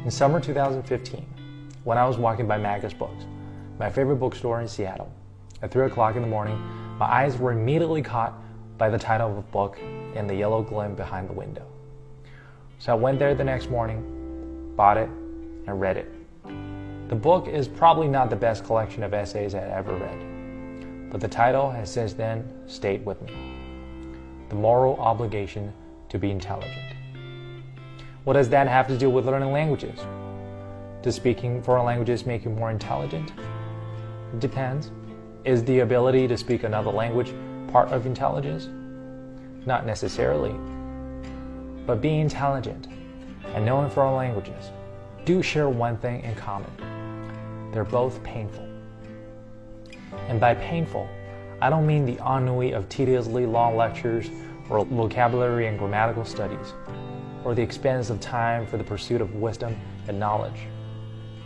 In summer 2015, when I was walking by Magus Books, my favorite bookstore in Seattle, at 3 o'clock in the morning, my eyes were immediately caught by the title of a book and the yellow glim behind the window. So I went there the next morning, bought it, and read it. The book is probably not the best collection of essays I ever read, but the title has since then stayed with me. The Moral Obligation to be Intelligent. What does that have to do with learning languages? Does speaking foreign languages make you more intelligent? It depends. Is the ability to speak another language part of intelligence? Not necessarily. But being intelligent and knowing foreign languages do share one thing in common. They're both painful. And by painful, I don't mean the ennui of tediously long lectures or vocabulary and grammatical studies, or the expense of time for the pursuit of wisdom and knowledge,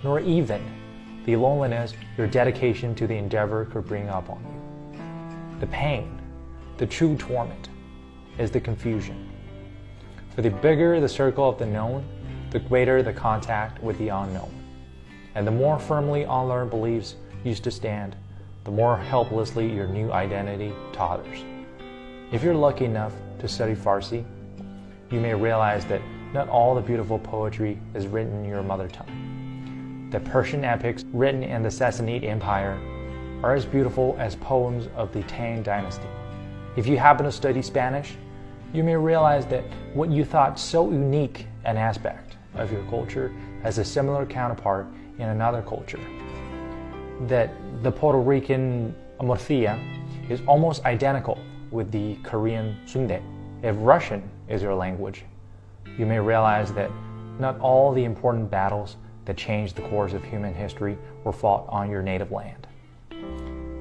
nor even the loneliness your dedication to the endeavor could bring up on you. The pain, the true torment, is the confusion. For the bigger the circle of the known, the greater the contact with the unknown. And the more firmly unlearned beliefs used to stand, the more helplessly your new identity totters. If you're lucky enough to study Farsi, you may realize that not all the beautiful poetry is written in your mother tongue. The Persian epics written in the Sassanid Empire are as beautiful as poems of the Tang dynasty. If you happen to study Spanish, you may realize that what you thought so unique an aspect of your culture has a similar counterpart in another culture. That the Puerto Rican morcilla is almost identical with the Korean sundae. If Russian is your language, you may realize that not all the important battles that changed the course of human history were fought on your native land.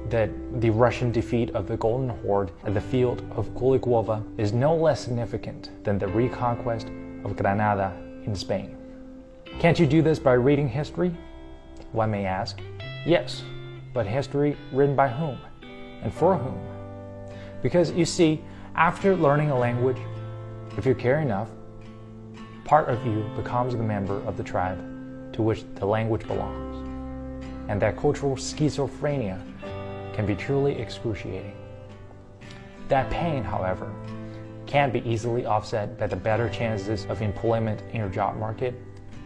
That the Russian defeat of the Golden Horde at the field of Kulikovo is no less significant than the reconquest of Granada in Spain. Can't you do this by reading history? One may ask. Yes, but history written by whom and for whom? Because you see, after learning a language, if you care enough, part of you becomes the member of the tribe to which the language belongs. And that cultural schizophrenia can be truly excruciating. That pain, however, can't be easily offset by the better chances of employment in your job market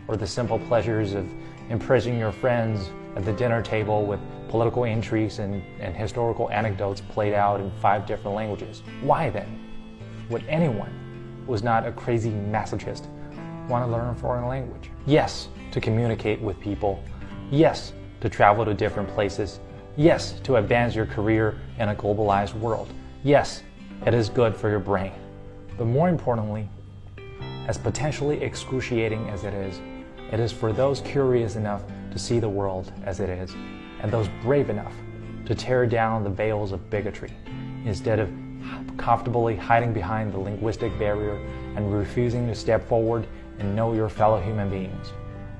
or the simple pleasures of impressing your friends at the dinner table with political intrigues and historical anecdotes played out in 5 different languages. Why then would anyone who was not a crazy masochist want to learn a foreign language? Yes, to communicate with people. Yes, to travel to different places. Yes, to advance your career in a globalized world. Yes, it is good for your brain. But more importantly, as potentially excruciating as it is for those curious enough to see the world as it is, and those brave enough to tear down the veils of bigotry, instead of comfortably hiding behind the linguistic barrier and refusing to step forward and know your fellow human beings,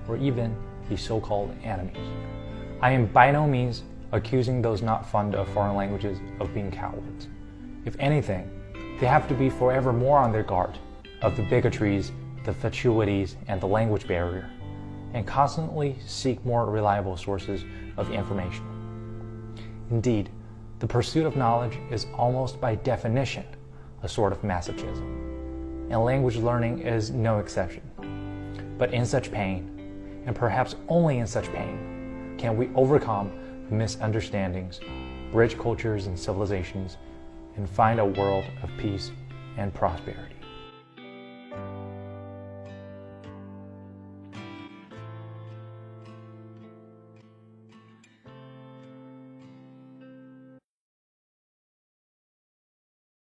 or even the so-called enemies. I am by no means accusing those not fond of foreign languages of being cowards. If anything, they have to be forever more on their guard of the bigotries, the fatuities, and the language barrier, and constantly seek more reliable sources of information. Indeed, the pursuit of knowledge is almost by definition a sort of masochism, and language learning is no exception. But in such pain, and perhaps only in such pain, can we overcome misunderstandings, bridge cultures and civilizations, and find a world of peace and prosperity.